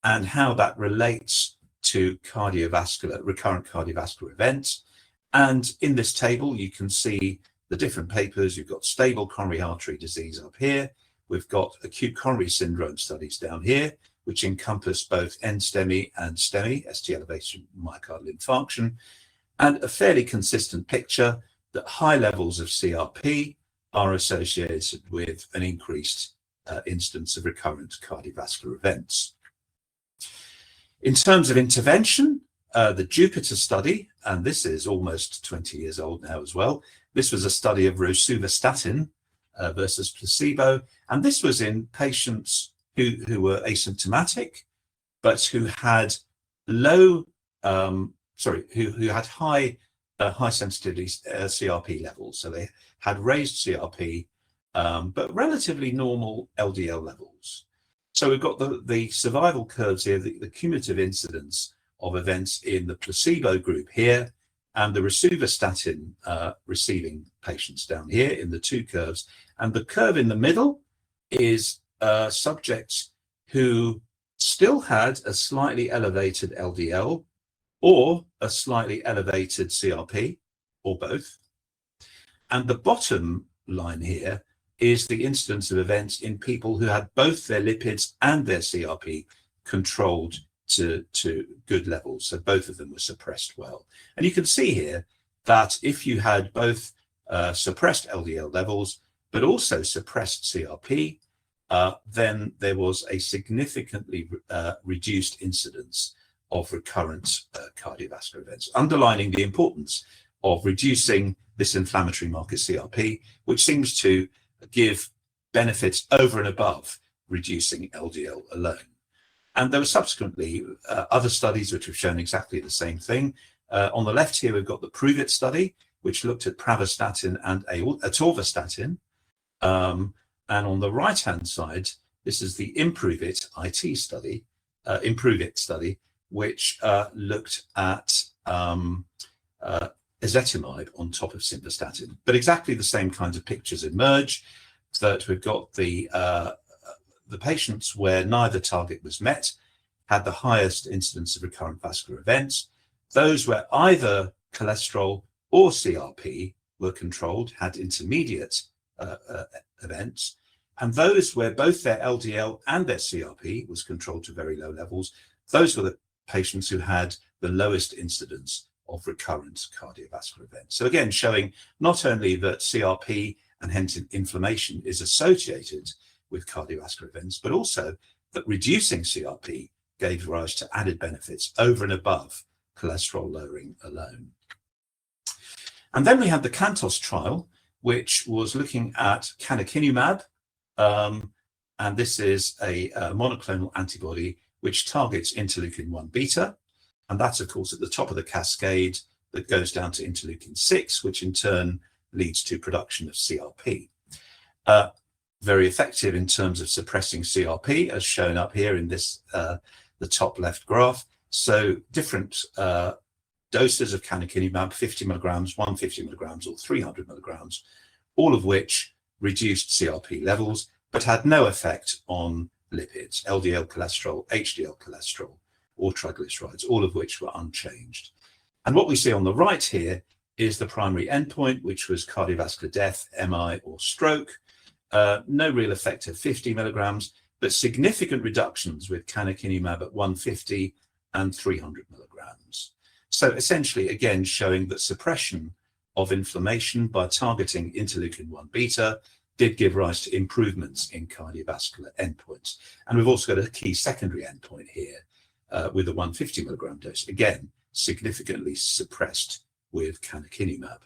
and how that relates to recurrent cardiovascular events. And in this table, you can see the different papers. You've got stable coronary artery disease up here. We've got acute coronary syndrome studies down here, which encompass both NSTEMI and STEMI, ST elevation myocardial infarction, and a fairly consistent picture that high levels of CRP are associated with an increased instance of recurrent cardiovascular events. In terms of intervention, the Jupiter study, and this is almost 20 years old now as well, this was a study of rosuvastatin versus placebo, and this was in patients who were asymptomatic, but who had who had high sensitivity CRP levels. So they had raised CRP, but relatively normal LDL levels. So we've got the survival curves here, the cumulative incidence of events in the placebo group here, and the rosuvastatin receiving patients down here in the two curves. And the curve in the middle is subjects who still had a slightly elevated LDL or a slightly elevated CRP, or both. And the bottom line here is the incidence of events in people who had both their lipids and their CRP controlled to good levels. So both of them were suppressed well. And you can see here that if you had both suppressed LDL levels, but also suppressed CRP, then there was a significantly reduced incidence of recurrent cardiovascular events, underlining the importance of reducing this inflammatory marker CRP, which seems to give benefits over and above reducing LDL alone. And there were subsequently other studies which have shown exactly the same thing. On the left here, we've got the PROVE-IT study, which looked at pravastatin and atorvastatin. And on the right-hand side, this is the IMPROVE-IT study, which looked at ezetimibe on top of simvastatin. But exactly the same kinds of pictures emerge, that we've got the patients where neither target was met had the highest incidence of recurrent vascular events. Those where either cholesterol or CRP were controlled had intermediate events. And those where both their LDL and their CRP was controlled to very low levels, those were the patients who had the lowest incidence of recurrent cardiovascular events. So again, showing not only that CRP and hence inflammation is associated with cardiovascular events, but also that reducing CRP gave rise to added benefits over and above cholesterol lowering alone. And then we had the CANTOS trial, which was looking at canakinumab, and this is a monoclonal antibody which targets interleukin-1 beta, and that's of course at the top of the cascade that goes down to interleukin-6, which in turn leads to production of CRP. Very effective in terms of suppressing CRP, as shown up here in this the top left graph. So different doses of canakinumab, 50 milligrams, 150 milligrams, or 300 milligrams, all of which reduced CRP levels, but had no effect on lipids, LDL cholesterol, HDL cholesterol, or triglycerides, all of which were unchanged. And what we see on the right here is the primary endpoint, which was cardiovascular death, MI, or stroke. No real effect at 50 milligrams, but significant reductions with canakinumab at 150 and 300 milligrams. So essentially, again, showing that suppression of inflammation by targeting interleukin-1 beta did give rise to improvements in cardiovascular endpoints. And we've also got a key secondary endpoint here with a 150 milligram dose, again, significantly suppressed with canakinumab.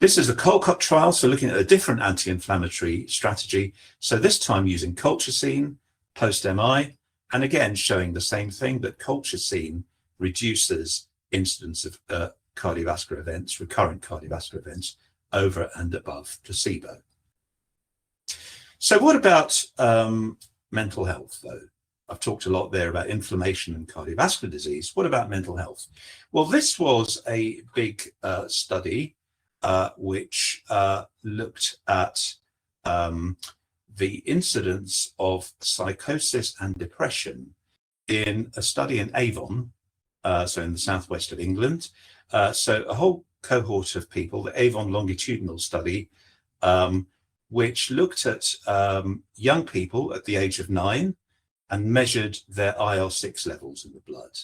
This is a Colcott trial, so looking at a different anti-inflammatory strategy. So this time using colchicine post-MI, and again showing the same thing, that colchicine reduces incidence of cardiovascular events, recurrent cardiovascular events, over and above placebo. So what about mental health, though? I've talked a lot there about inflammation and cardiovascular disease. What about mental health? Well, this was a big study which looked at the incidence of psychosis and depression in a study in Avon, so in the southwest of England. So a whole cohort of people, the Avon longitudinal study, which looked at young people at the age of 9 and measured their IL-6 levels in the blood.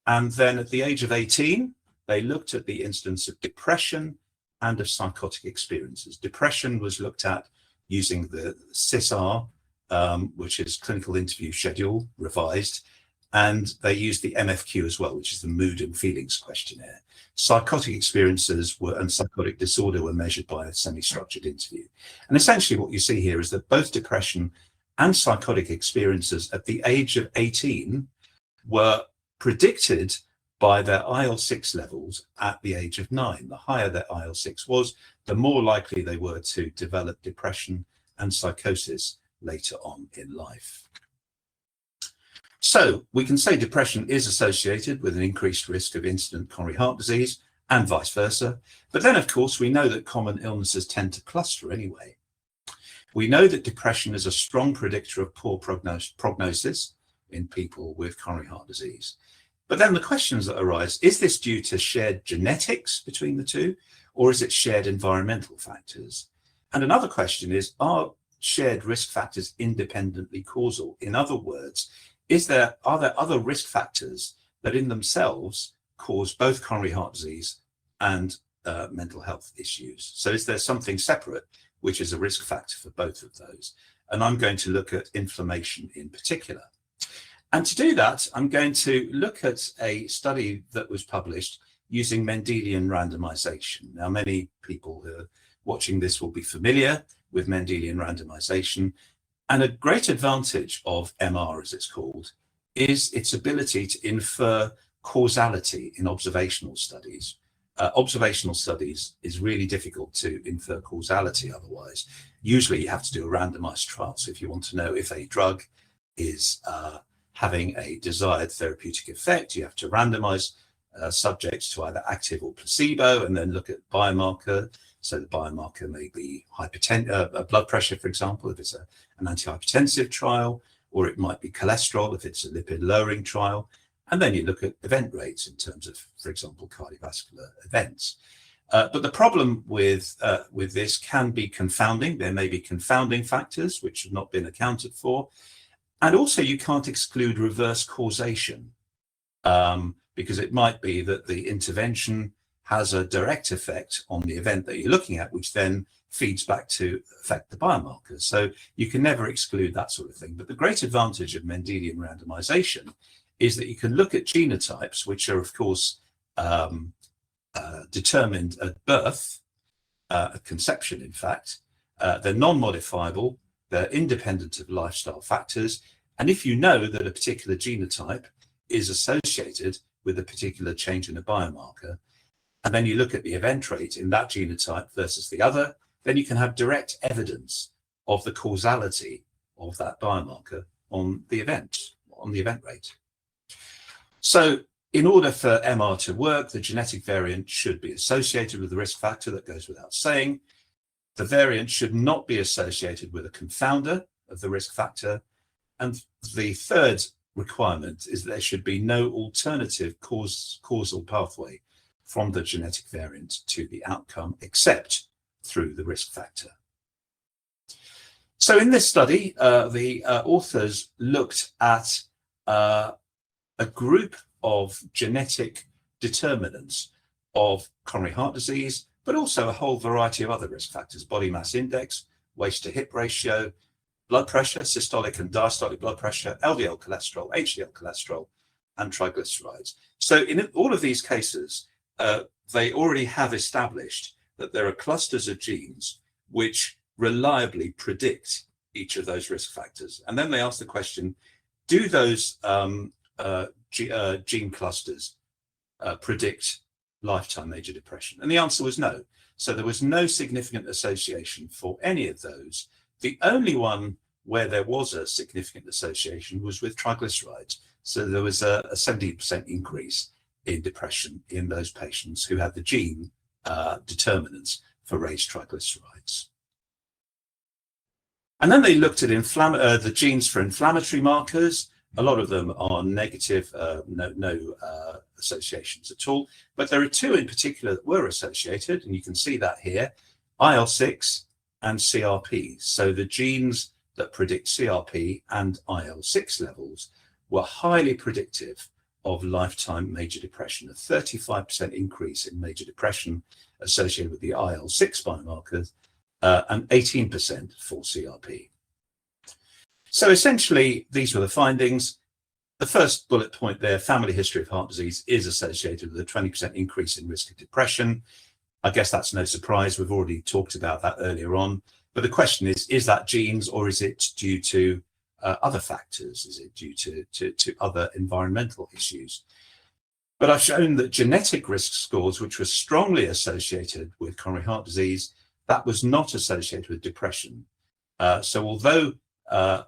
And then at the age of 18, they looked at the incidence of depression and of psychotic experiences. Depression was looked at using the CISR, which is Clinical Interview Schedule, revised, and they used the MFQ as well, which is the Mood and Feelings Questionnaire. Psychotic experiences and psychotic disorder were measured by a semi-structured interview. And essentially what you see here is that both depression and psychotic experiences at the age of 18 were predicted by their IL-6 levels at the age of 9. The higher their IL-6 was, the more likely they were to develop depression and psychosis later on in life. So we can say depression is associated with an increased risk of incident coronary heart disease and vice versa. But then, of course, we know that common illnesses tend to cluster anyway. We know that depression is a strong predictor of poor prognosis in people with coronary heart disease. But then the questions that arise, is this due to shared genetics between the two, or is it shared environmental factors? And another question is, are shared risk factors independently causal? In other words, are there other risk factors that in themselves cause both coronary heart disease and mental health issues? So is there something separate which is a risk factor for both of those? And I'm going to look at inflammation in particular. And to do that, I'm going to look at a study that was published using Mendelian randomization. Now, many people who are watching this will be familiar with Mendelian randomization. And a great advantage of MR, as it's called, is its ability to infer causality in observational studies. Observational studies is really difficult to infer causality otherwise. Usually you have to do a randomized trial. So if you want to know if a drug is having a desired therapeutic effect, you have to randomize subjects to either active or placebo and then look at biomarker. So the biomarker may be blood pressure, for example, if it's an antihypertensive trial, or it might be cholesterol if it's a lipid lowering trial. And then you look at event rates in terms of, for example, cardiovascular events. But the problem with this can be confounding. There may be confounding factors which have not been accounted for. And also you can't exclude reverse causation because it might be that the intervention has a direct effect on the event that you're looking at, which then feeds back to affect the biomarkers. So you can never exclude that sort of thing. But the great advantage of Mendelian randomization is that you can look at genotypes, which are, of course, determined at birth, at conception, in fact. They're non-modifiable, they're independent of lifestyle factors. And if you know that a particular genotype is associated with a particular change in a biomarker, and then you look at the event rate in that genotype versus the other, then you can have direct evidence of the causality of that biomarker on the event rate. So in order for MR to work, the genetic variant should be associated with the risk factor. That goes without saying. The variant should not be associated with a confounder of the risk factor. And the third requirement is that there should be no alternative causal pathway from the genetic variant to the outcome except through the risk factor. So in this study, the authors looked at a group of genetic determinants of coronary heart disease, but also a whole variety of other risk factors: body mass index, waist to hip ratio, blood pressure, systolic and diastolic blood pressure, LDL cholesterol, HDL cholesterol, and triglycerides. So in all of these cases, they already have established that there are clusters of genes which reliably predict each of those risk factors. And then they ask the question, do those gene clusters predict lifetime major depression? And the answer was no. So there was no significant association for any of those. The only one where there was a significant association was with triglycerides. So there was a 70% increase in depression in those patients who had the gene determinants for raised triglycerides. And then they looked at the genes for inflammatory markers. A lot of them are negative, no associations at all. But there are two in particular that were associated, and you can see that here: IL-6 and CRP. So the genes that predict CRP and IL-6 levels were highly predictive of lifetime major depression. A 35% increase in major depression associated with the IL-6 biomarkers, and 18% for CRP. So essentially, these were the findings. The first bullet point there, family history of heart disease, is associated with a 20% increase in risk of depression. I guess that's no surprise. We've already talked about that earlier on. But the question is that genes, or is it due to other factors? Is it due to other environmental issues? But I've shown that genetic risk scores, which were strongly associated with coronary heart disease, that was not associated with depression. So although an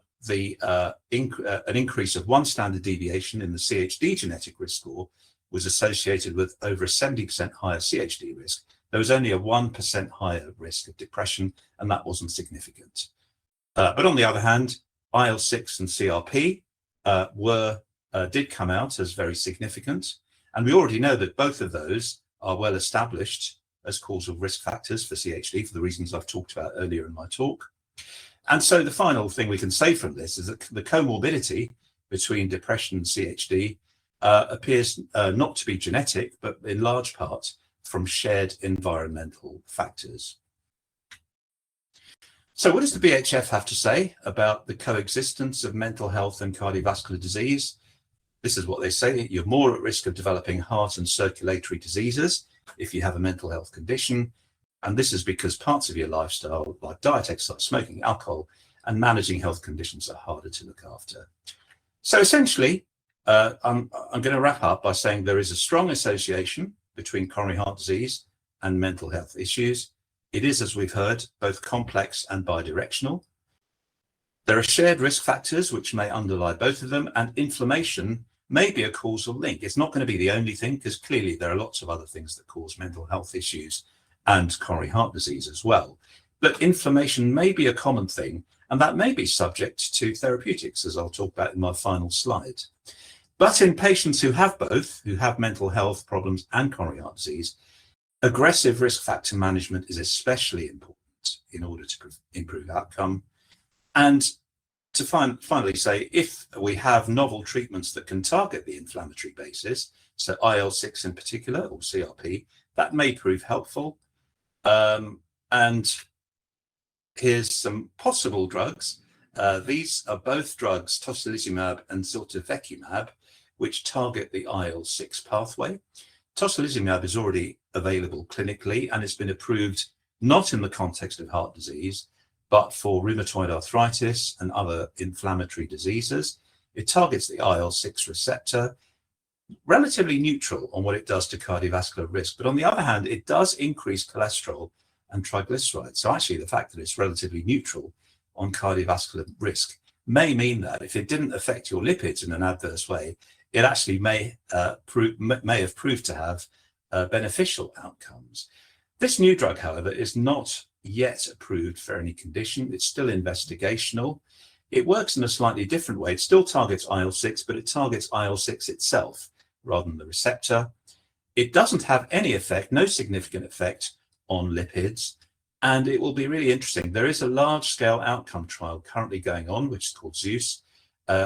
increase of 1 standard deviation in the CHD genetic risk score was associated with over a 70% higher CHD risk, there was only a 1% higher risk of depression, and that wasn't significant. But on the other hand, IL-6 and CRP did come out as very significant. And we already know that both of those are well established as causal risk factors for CHD for the reasons I've talked about earlier in my talk. And so the final thing we can say from this is that the comorbidity between depression and CHD appears not to be genetic, but in large part from shared environmental factors. So what does the BHF have to say about the coexistence of mental health and cardiovascular disease? This is what they say: you're more at risk of developing heart and circulatory diseases if you have a mental health condition. And this is because parts of your lifestyle, like diet, exercise, smoking, alcohol, and managing health conditions, are harder to look after. So essentially, I'm going to wrap up by saying there is a strong association between coronary heart disease and mental health issues. It is, as we've heard, both complex and bidirectional. There are shared risk factors which may underlie both of them, and inflammation may be a causal link. It's not going to be the only thing, because clearly there are lots of other things that cause mental health issues and coronary heart disease as well. But inflammation may be a common thing, and that may be subject to therapeutics, as I'll talk about in my final slide. But in patients who have both, who have mental health problems and coronary heart disease, aggressive risk factor management is especially important in order to improve outcome. And to finally say, if we have novel treatments that can target the inflammatory basis, so IL-6 in particular, or CRP, that may prove helpful. And here's some possible drugs. These are both drugs, tocilizumab and ziltivekimab, which target the IL-6 pathway. Tocilizumab is already available clinically, and it's been approved not in the context of heart disease, but for rheumatoid arthritis and other inflammatory diseases. It targets the IL-6 receptor, relatively neutral on what it does to cardiovascular risk. But on the other hand, it does increase cholesterol and triglycerides. So actually, the fact that it's relatively neutral on cardiovascular risk may mean that if it didn't affect your lipids in an adverse way, it actually may have proved to have beneficial outcomes. This new drug, however, is not yet approved for any condition. It's still investigational. It works in a slightly different way. It still targets IL-6, but it targets IL-6 itself rather than the receptor. It doesn't have any effect, no significant effect on lipids. And it will be really interesting. There is a large-scale outcome trial currently going on, which is called Zeus,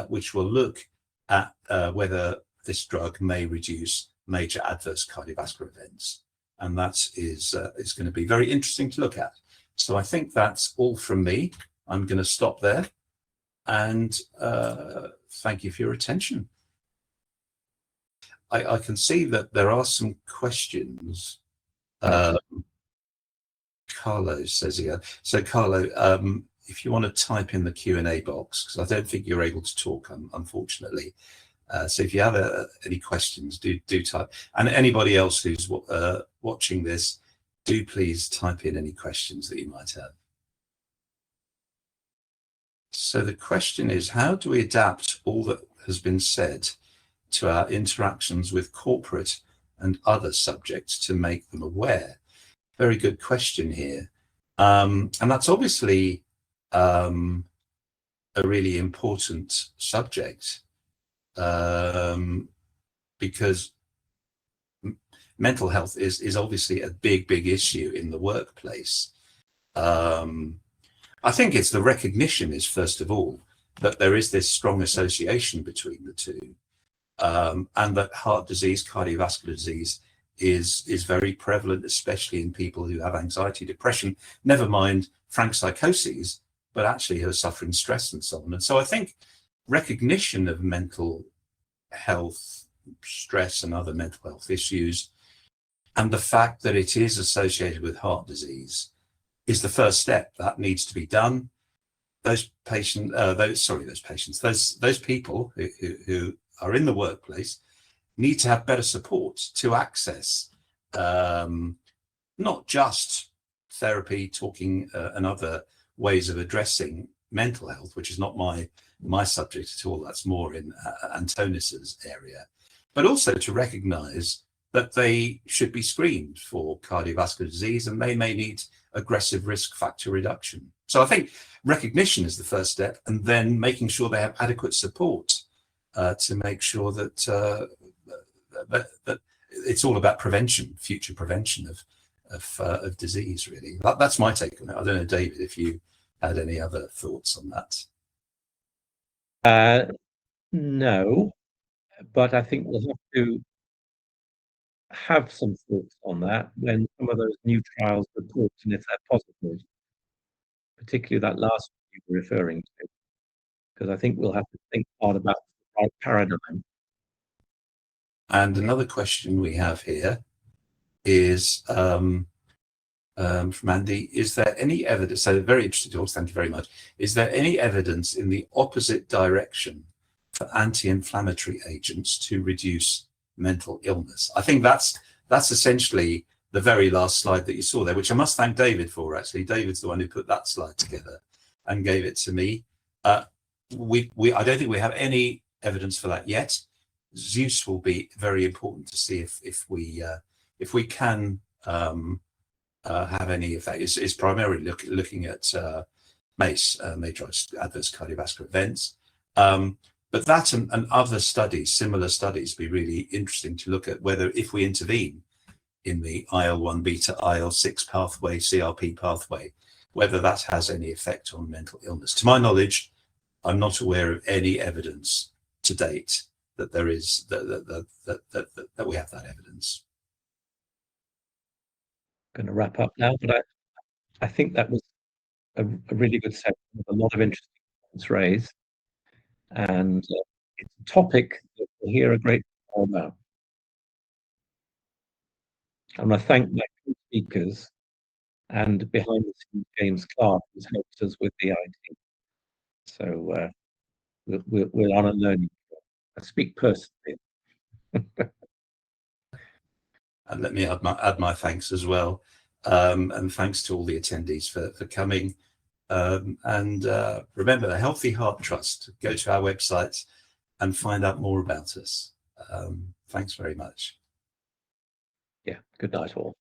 which will look at whether this drug may reduce major adverse cardiovascular events. And that is going to be very interesting to look at. So I think that's all from me. I'm going to stop there. And thank you for your attention. I can see that there are some questions. Carlo says here. So Carlo, if you want to type in the Q&A box, because I don't think you're able to talk, unfortunately. So if you have any questions, do type. And anybody else who's watching this, do please type in any questions that you might have. So the question is, how do we adapt all that has been said to our interactions with corporate and other subjects to make them aware? Very good question here. And that's obviously a really important subject, because mental health is obviously a big issue in the workplace. I think it's the recognition is, first of all, that there is this strong association between the two, and that heart disease, cardiovascular disease is very prevalent, especially in people who have anxiety, depression, never mind frank psychoses, but actually who are suffering stress and so on. And so I think recognition of mental health, stress and other mental health issues, and the fact that it is associated with heart disease is the first step that needs to be done. Those people who are in the workplace need to have better support to access not just therapy, talking and other ways of addressing mental health, which is not my subject at all. That's more in Antonis's area, but also to recognize that they should be screened for cardiovascular disease and they may need aggressive risk factor reduction. So I think recognition is the first step, and then making sure they have adequate support to make sure that that it's all about prevention, future prevention of disease, really. That's my take on it. I don't know, David, if you had any other thoughts on that. No, but I think we'll have to have some thoughts on that when some of those new trials report, and if they're positive, particularly that last one you were referring to, because I think we'll have to think hard about the right paradigm. And another question we have here is from Andy, is there any evidence, so very interesting talks, thank you very much. Is there any evidence in the opposite direction for anti-inflammatory agents to reduce mental illness? I think that's essentially the very last slide that you saw there, which I must thank David for, actually. David's the one who put that slide together and gave it to me. I don't think we have any evidence for that yet. Zeus will be very important to see if we can have any effect. It's primarily looking at MACE, major adverse cardiovascular events. But that and other studies, similar studies, be really interesting to look at whether if we intervene in the IL-1 beta, IL-6 pathway, CRP pathway, whether that has any effect on mental illness. To my knowledge, I'm not aware of any evidence to date that there is that we have that evidence. Going to wrap up now, but I think that was a really good session with a lot of interesting points raised, and it's a topic that we'll hear a great deal about. And I thank my speakers and behind the scenes James Clark, who's helped us with the IT. So we're on a learning curve. I speak personally. And let me add my thanks as well, and thanks to all the attendees for coming. And remember, the Healthy Heart Trust. Go to our website and find out more about us. Thanks very much. Yeah, good night all.